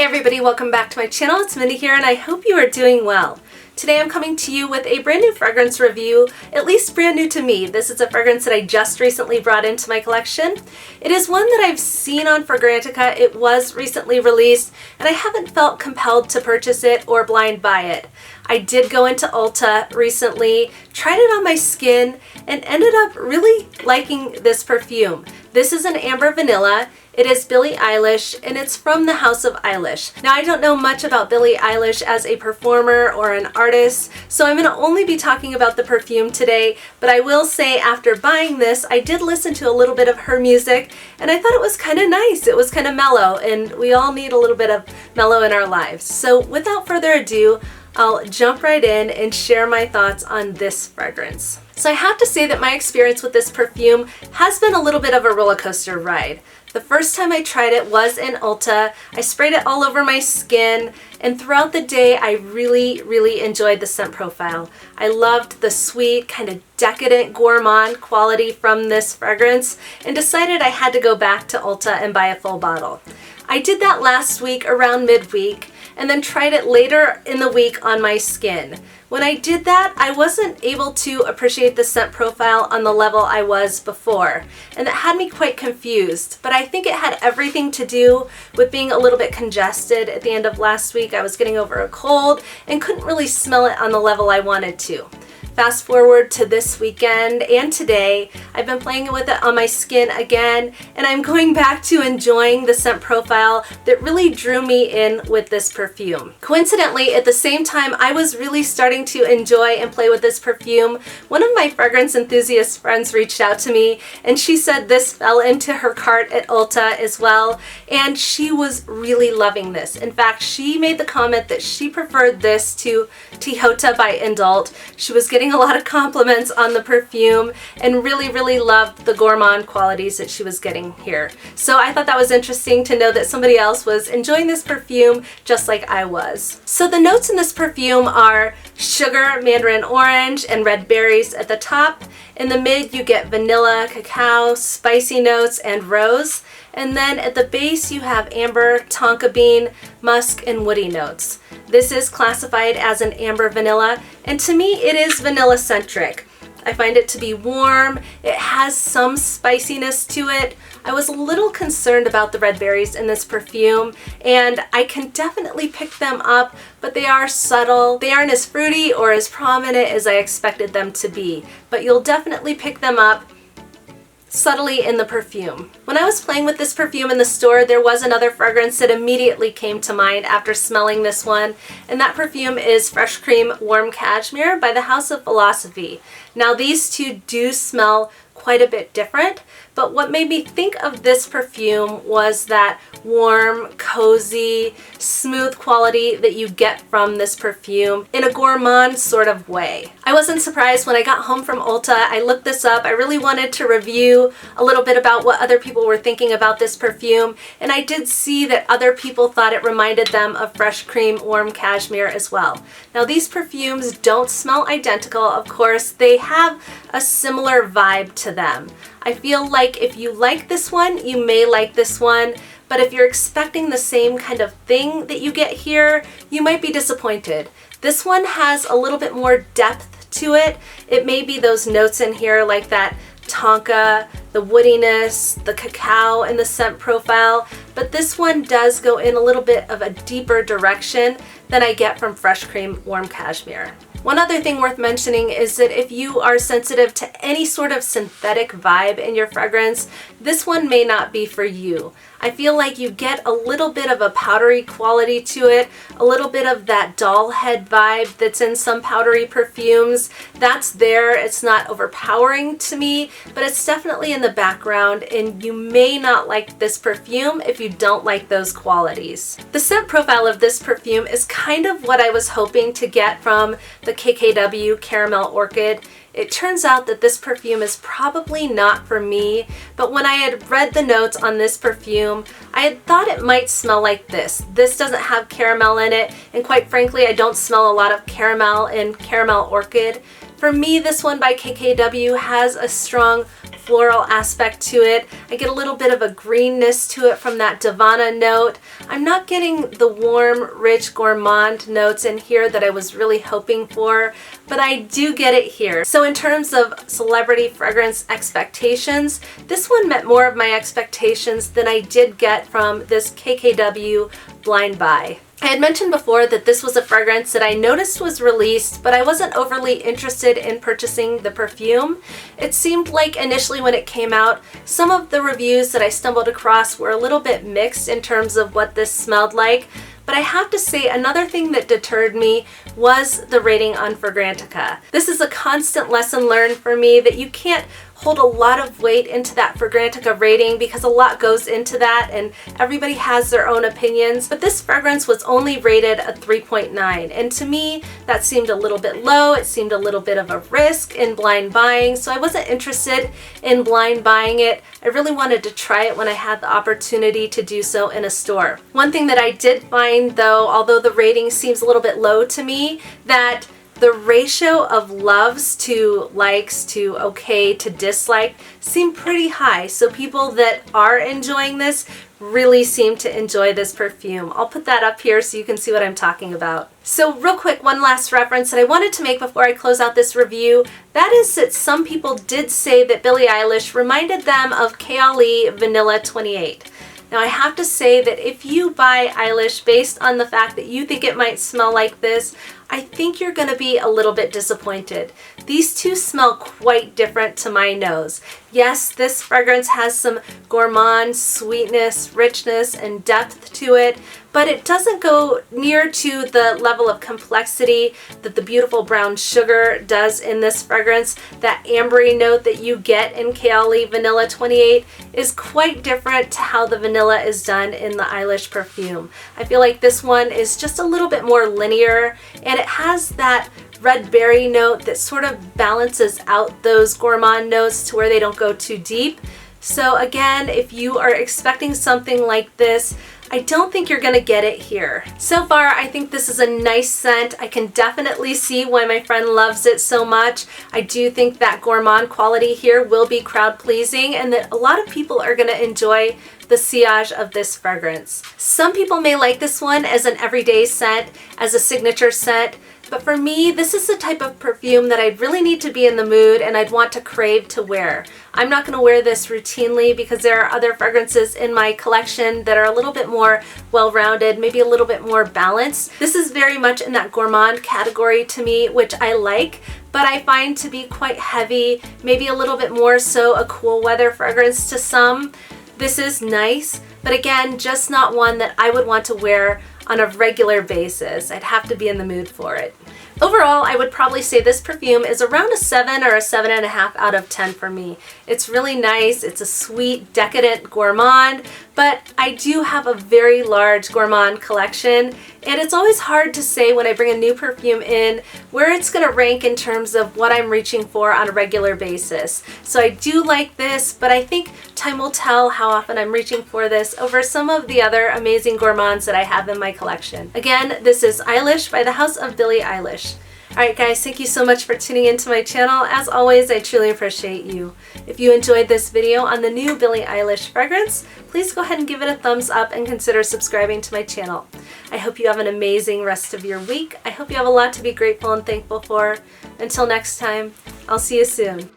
everybody, welcome back to my channel. It's Mindy here and I hope you are doing well. Today I'm coming to you with a brand new fragrance review, at least brand new to me. This is a fragrance that I just recently brought into my collection. It is one that I've seen on Fragrantica. It was recently released and I haven't felt compelled to purchase it or blind buy it. I did go into Ulta recently, tried it on my skin, and ended up really liking this perfume. This is an amber vanilla. It is Billie Eilish, and it's from the House of Eilish. Now, I don't know much about Billie Eilish as a performer or an artist, so I'm going to only be talking about the perfume today, but I will say after buying this, I did listen to a little bit of her music, and I thought it was kind of nice. It was kind of mellow, and we all need a little bit of mellow in our lives. So without further ado, I'll jump right in and share my thoughts on this fragrance. So I have to say that my experience with this perfume has been a little bit of a roller coaster ride. The first time I tried it was in Ulta. I sprayed it all over my skin, and throughout the day I really enjoyed the scent profile. I loved the sweet, kind of decadent gourmand quality from this fragrance and decided I had to go back to Ulta and buy a full bottle. I did that last week around midweek and then tried it later in the week on my skin. When I did that, I wasn't able to appreciate the scent profile on the level I was before, and that had me quite confused, but I think it had everything to do with being a little bit congested at the end of last week. I was getting over a cold and couldn't really smell it on the level I wanted to. Fast forward to this weekend and today, I've been playing with it on my skin again, and I'm going back to enjoying the scent profile that really drew me in with this perfume. Coincidentally, at the same time I was really starting to enjoy and play with this perfume, one of my fragrance enthusiast friends reached out to me and she said this fell into her cart at Ulta as well, and she was really loving this. In fact, she made the comment that she preferred this to Tihota by Indult. She was getting a lot of compliments on the perfume and really loved the gourmand qualities that she was getting here. So I thought that was interesting to know that somebody else was enjoying this perfume just like I was. So the notes in this perfume are sugar, mandarin orange, and red berries at the top. In the mid you get vanilla, cacao, spicy notes, and rose. And then at the base you have amber, tonka bean, musk, and woody notes. This is classified as an amber vanilla, and to me it is vanilla-centric. I find it to be warm, it has some spiciness to it. I was a little concerned about the red berries in this perfume, and I can definitely pick them up, but they are subtle. They aren't as fruity or as prominent as I expected them to be, but you'll definitely pick them up subtly in the perfume. When I was playing with this perfume in the store, there was another fragrance that immediately came to mind after smelling this one, and that perfume is Fresh Cream Warm Cashmere by the House of Philosophy. Now these two do smell quite a bit different, but what made me think of this perfume was that warm, cozy, smooth quality that you get from this perfume in a gourmand sort of way. I wasn't surprised when I got home from Ulta. I looked this up. I really wanted to review a little bit about what other people were thinking about this perfume, and I did see that other people thought it reminded them of Fresh Cream Warm Cashmere as well. Now these perfumes don't smell identical, of course. They have a similar vibe to them. I feel like if you like this one, you may like this one, but if you're expecting the same kind of thing that you get here, you might be disappointed. This one has a little bit more depth to it. It may be those notes in here like that tonka, the woodiness, the cacao, and the scent profile, but this one does go in a little bit of a deeper direction than I get from Fresh Cream Warm Cashmere. One other thing worth mentioning is that if you are sensitive to any sort of synthetic vibe in your fragrance, this one may not be for you. I feel like you get a little bit of a powdery quality to it, a little bit of that doll head vibe that's in some powdery perfumes. That's there. It's not overpowering to me, but it's definitely in the background, and you may not like this perfume if you don't like those qualities. The scent profile of this perfume is kind of what I was hoping to get from the KKW Caramel Orchid. It turns out that this perfume is probably not for me, but when I had read the notes on this perfume, I had thought it might smell like this. This doesn't have caramel in it, and quite frankly, I don't smell a lot of caramel in Caramel Orchid. For me, this one by KKW has a strong floral aspect to it. I get a little bit of a greenness to it from that Divana note. I'm not getting the warm, rich, gourmand notes in here that I was really hoping for, but I do get it here. So in terms of celebrity fragrance expectations, this one met more of my expectations than I did get from this KKW Blind Buy. I had mentioned before that this was a fragrance that I noticed was released, but I wasn't overly interested in purchasing the perfume. It seemed like initially when it came out, some of the reviews that I stumbled across were a little bit mixed in terms of what this smelled like. But I have to say, another thing that deterred me was the rating on Fragrantica. This is a constant lesson learned for me that you can't hold a lot of weight into that Fragrantica rating because a lot goes into that and everybody has their own opinions. But this fragrance was only rated a 3.9, and to me that seemed a little bit low. It seemed a little bit of a risk in blind buying, so I wasn't interested in blind buying it. I really wanted to try it when I had the opportunity to do so in a store. One thing that I did find though, although the rating seems a little bit low to me, that the ratio of loves to likes to okay to dislike seem pretty high. So people that are enjoying this really seem to enjoy this perfume. I'll put that up here so you can see what I'm talking about. So real quick, one last reference that I wanted to make before I close out this review, that is that some people did say that Billie Eilish reminded them of Kayali Vanilla 28. Now I have to say that if you buy Eilish based on the fact that you think it might smell like this, I think you're going to be a little bit disappointed. These two smell quite different to my nose. Yes, this fragrance has some gourmand sweetness, richness, and depth to it, but it doesn't go near to the level of complexity that the beautiful brown sugar does in this fragrance. That ambery note that you get in Kayali Vanilla 28 is quite different to how the vanilla is done in the Eilish perfume. I feel like this one is just a little bit more linear, and it has that red berry note that sort of balances out those gourmand notes to where they don't go too deep. So again, if you are expecting something like this, I don't think you're gonna get it here. So far, I think this is a nice scent. I can definitely see why my friend loves it so much. I do think that gourmand quality here will be crowd pleasing and that a lot of people are gonna enjoy the sillage of this fragrance. Some people may like this one as an everyday scent, as a signature scent, but for me, this is the type of perfume that I'd really need to be in the mood and I'd want to crave to wear. I'm not going to wear this routinely because there are other fragrances in my collection that are a little bit more well-rounded, maybe a little bit more balanced. This is very much in that gourmand category to me, which I like, but I find to be quite heavy, maybe a little bit more so a cool weather fragrance to some. This is nice, but again, just not one that I would want to wear on a regular basis. I'd have to be in the mood for it. Overall, I would probably say this perfume is around a 7 or a 7.5 out of 10 for me. It's really nice. It's a sweet, decadent gourmand, but I do have a very large gourmand collection, and it's always hard to say when I bring a new perfume in where it's going to rank in terms of what I'm reaching for on a regular basis. So I do like this, but I think time will tell how often I'm reaching for this over some of the other amazing gourmands that I have in my collection. Again, this is Eilish by the House of Billie Eilish. Alright guys, thank you so much for tuning into my channel. As always, I truly appreciate you. If you enjoyed this video on the new Billie Eilish fragrance, please go ahead and give it a thumbs up and consider subscribing to my channel. I hope you have an amazing rest of your week. I hope you have a lot to be grateful and thankful for. Until next time, I'll see you soon.